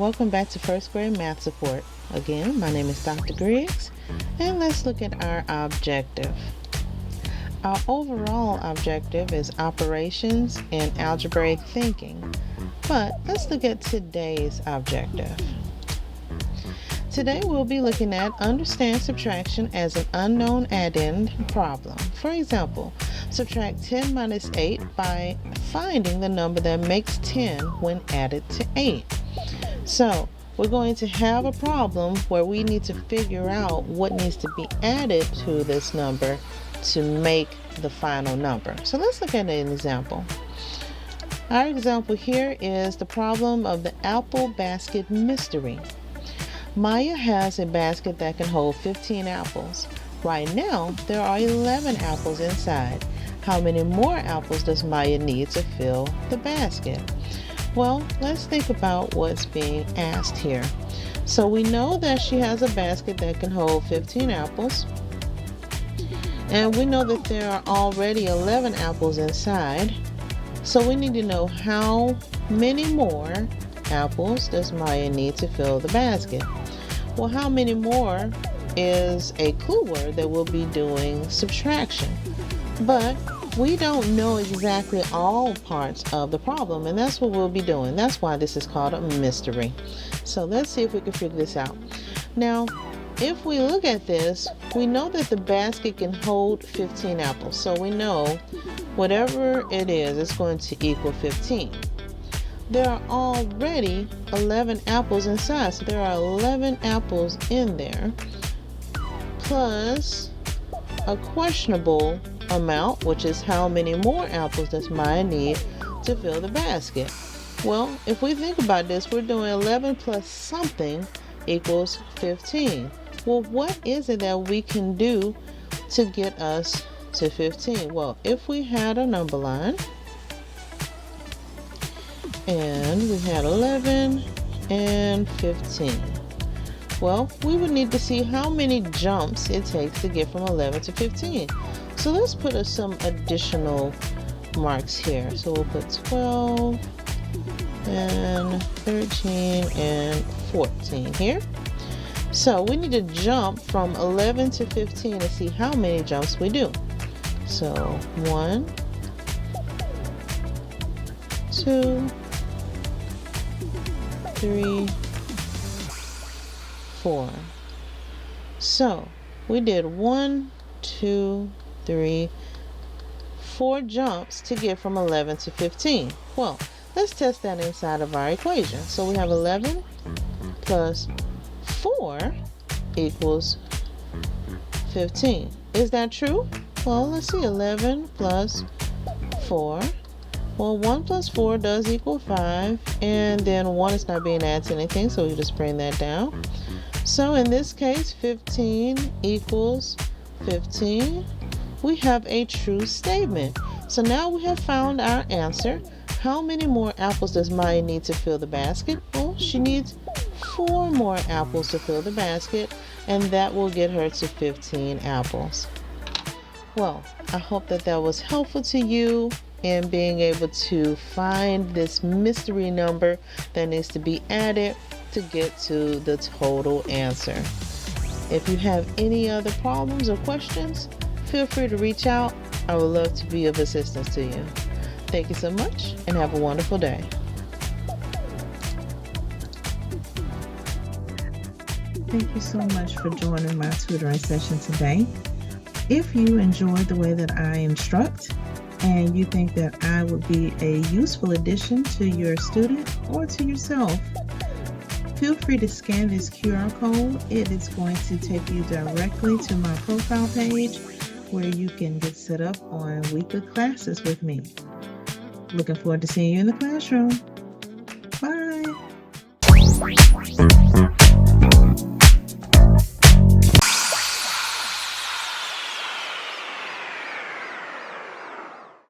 welcome back to first grade math support. Again, my name is Dr. Griggs, and let's look at our objective. Our overall objective is operations and algebraic thinking, but let's look at today's objective. Today we'll be looking at understand subtraction as an unknown-addend problem. For example, subtract 10 minus 8 by finding the number that makes 10 when added to 8. So we're going to have a problem where we need to figure out what needs to be added to this number to make the final number. So let's look at an example. Our example here is the problem of the apple basket mystery. Maya has a basket that can hold 15 apples. Right now, there are 11 apples inside. How many more apples does Maya need to fill the basket? Well, let's think about what's being asked here. So we know that she has a basket that can hold 15 apples. And we know that there are already 11 apples inside. So we need to know how many more apples does Maya need to fill the basket. Well, how many more is a clue word that we'll be doing subtraction. But we don't know exactly all parts of the problem, and that's what we'll be doing. That's why this is called a mystery. So let's see if we can figure this out. Now, if we look at this, we know that the basket can hold 15 apples. So we know whatever it is, it's going to equal 15. There are already 11 apples inside, so there are 11 apples in there, plus a questionable amount, which is how many more apples does Maya need to fill the basket. Well, if we think about this, we're doing 11 plus something equals 15. Well, what is it that we can do to get us to 15? Well, if we had a number line, and we had 11 and 15. Well, we would need to see how many jumps it takes to get from 11 to 15. So let's put some additional marks here. So we'll put 12 and 13 and 14 here. So we need to jump from 11 to 15 to see how many jumps we do. So 1, 2, 3, 4. So we did 1, 2, 3, 4 jumps to get from 11 to 15. Well, let's test that inside of our equation. So we have 11 plus 4 equals 15. Is that true? Well, let's see. 11 plus 4. Well, 1 plus 4 does equal 5, and then 1 is not being added to anything, so we just bring that down. So in this case, 15 equals 15. We have a true statement. So now we have found our answer. How many more apples does Maya need to fill the basket? Well, she needs 4 more apples to fill the basket, and that will get her to 15 apples. Well, I hope that was helpful to you in being able to find this mystery number that needs to be added to get to the total answer. If you have any other problems or questions, feel free to reach out. I would love to be of assistance to you. Thank you so much and have a wonderful day. Thank you so much for joining my tutoring session today. If you enjoyed the way that I instruct and you think that I would be a useful addition to your student or to yourself, feel free to scan this QR code. It is going to take you directly to my profile page where you can get set up on weekly classes with me. Looking forward to seeing you in the classroom. Bye.